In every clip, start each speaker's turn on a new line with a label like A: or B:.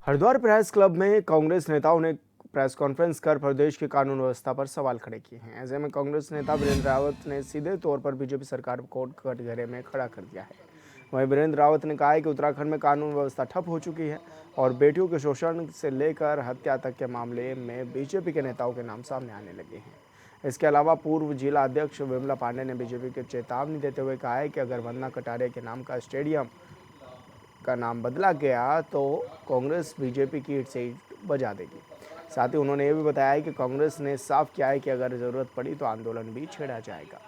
A: Haridwar press club में कांग्रेस नेताओं ने प्रेस कॉन्फ्रेंस कर प्रदेश की कानून व्यवस्था पर सवाल खड़े किए हैं। ऐसे में कांग्रेस नेता वीरेंद्र रावत ने सीधे तौर पर बीजेपी सरकार को कटघरे में खड़ा कर दिया है। वहीं वीरेंद्र रावत ने कहा है कि उत्तराखंड में कानून व्यवस्था ठप हो चुकी है और बेटियों के शोषण से लेकर हत्या तक के मामले में बीजेपी के नेताओं के नाम सामने आने लगे हैं। इसके अलावा पूर्व जिला अध्यक्ष विमला पांडे ने बीजेपी को चेतावनी देते हुए कहा है कि अगर वंदना कटारिया के नाम का स्टेडियम का नाम बदला गया तो कांग्रेस बीजेपी की ईंट से ईंट बजा देगी। साथ ही उन्होंने ये भी बताया कि कांग्रेस ने साफ किया है कि अगर जरूरत पड़ी तो आंदोलन भी छेड़ा जाएगा।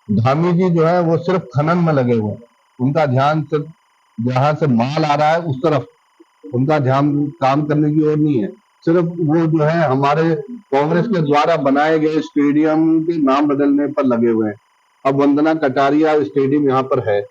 B: धामी जी जो है वो सिर्फ खनन में लगे हुए हैं। उनका ध्यान सिर्फ जहां से माल आ रहा है उस तरफ उनका ध्यान काम करने की ओर नहीं है। सिर्फ वो जो है हमारे कांग्रेस के द्वारा बनाए गए स्टेडियम के नाम बदलने पर लगे हुए हैं। अब वंदना कटारिया स्टेडियम यहाँ पर है,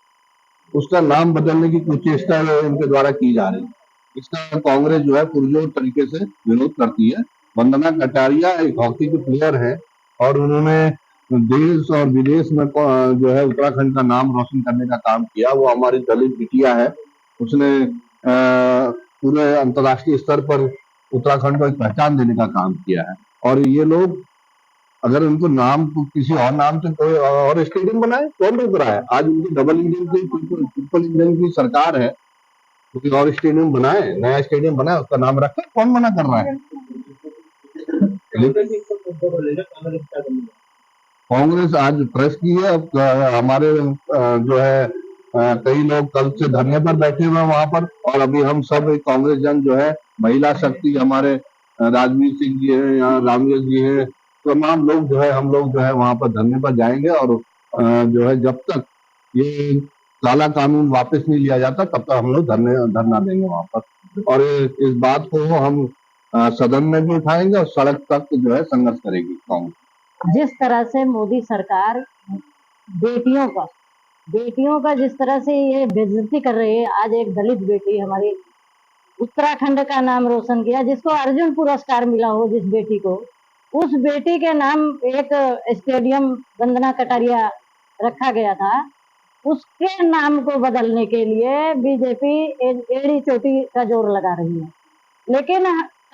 B: उसका नाम बदलने की कुचेष्टा उनके द्वारा की जा रही है। इसका कांग्रेस जो है पुरजोर तरीके से विरोध करती है। वंदना कटारिया एक हॉकी की प्लेयर है और उन्होंने देश और विदेश में जो है उत्तराखंड का नाम रोशन करने का काम किया। वो हमारी दलित बिटिया है, उसने पूरे अंतर्राष्ट्रीय स्तर पर उत्तराखंड को एक पहचान देने का काम किया है। और ये लोग अगर उनको नाम किसी और नाम से कोई और स्टेडियम बनाए, कौन रोक रहा है? आज उनकी डबल इंजन की ट्रिपल इंजन की सरकार है, कोई और स्टेडियम बनाए, नया स्टेडियम बनाए, उसका नाम रखे, कौन मना कर रहा है? कांग्रेस आज प्रेस की है। अब हमारे जो है कई लोग कल से धरने पर बैठे हुए हैं वहां पर, और अभी हम सब कांग्रेस जन जो है महिला शक्ति हमारे राजवीर सिंह जी है, यहाँ रामवीर जी है, तमाम लोग जो है हम लोग जो है वहां पर धरने पर जाएंगे। और जो है जब तक ये काला कानून वापस नहीं लिया जाता तब तक हम लोग धरना देंगे वहां पर। और इस बात को हम सदन में भी उठाएंगे और सड़क तक जो है संघर्ष करेगी कांग्रेस।
C: जिस तरह से मोदी सरकार बेटियों का जिस तरह से ये बेइज्जती कर रही है, आज एक दलित बेटी हमारी उत्तराखंड का नाम रोशन किया, जिसको अर्जुन पुरस्कार मिला हो, जिस बेटी को, उस बेटी के नाम एक स्टेडियम वंदना कटारिया रखा गया था, उसके नाम को बदलने के लिए बीजेपी एड़ी चोटी का जोर लगा रही है। लेकिन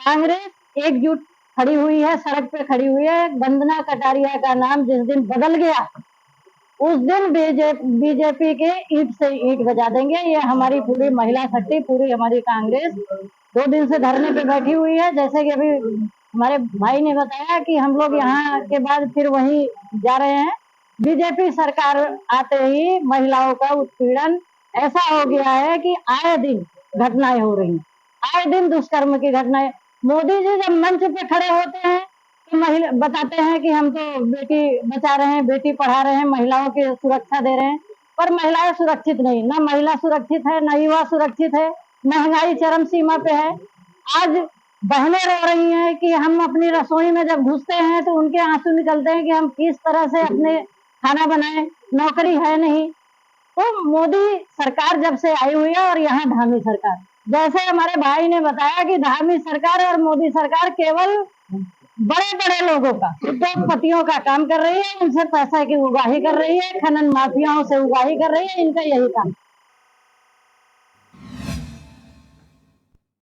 C: कांग्रेस एकजुट खड़ी हुई है, सड़क पे खड़ी हुई है। वंदना कटारिया का नाम जिस दिन बदल गया उस दिन बीजेपी के ईंट से ईंट बजा देंगे। ये हमारी पूरी महिला शक्ति, पूरी हमारी कांग्रेस 2 दिन से धरने पे बैठी हुई है। जैसे कि अभी हमारे भाई ने बताया कि हम लोग यहाँ के बाद फिर वहीं जा रहे हैं। बीजेपी सरकार आते ही महिलाओं का उत्पीड़न ऐसा हो गया है कि आए दिन घटनाएं हो रही हैं, आए दिन दुष्कर्म की घटनाएं। मोदी जी जब मंच पे खड़े होते हैं तो महिला बताते हैं कि हम तो बेटी बचा रहे हैं, बेटी पढ़ा रहे हैं, महिलाओं की सुरक्षा दे रहे हैं, पर महिलाएं सुरक्षित नहीं, ना महिला सुरक्षित है, ना युवा सुरक्षित है। महंगाई चरम सीमा पे है। आज बहनें रो रही हैं कि हम अपनी रसोई में जब घुसते हैं तो उनके आंसू निकलते हैं कि हम किस तरह से अपने खाना बनाएं, नौकरी है नहीं। तो मोदी सरकार जब से आई हुई है और यहाँ धामी सरकार, जैसे हमारे भाई ने बताया कि धामी सरकार और मोदी सरकार केवल बड़े बड़े लोगों का, उद्योगपतियों का काम कर रही है, उनसे पैसा की उगाही कर रही है, खनन माफियाओं से उगाही कर रही है, इनका यही काम।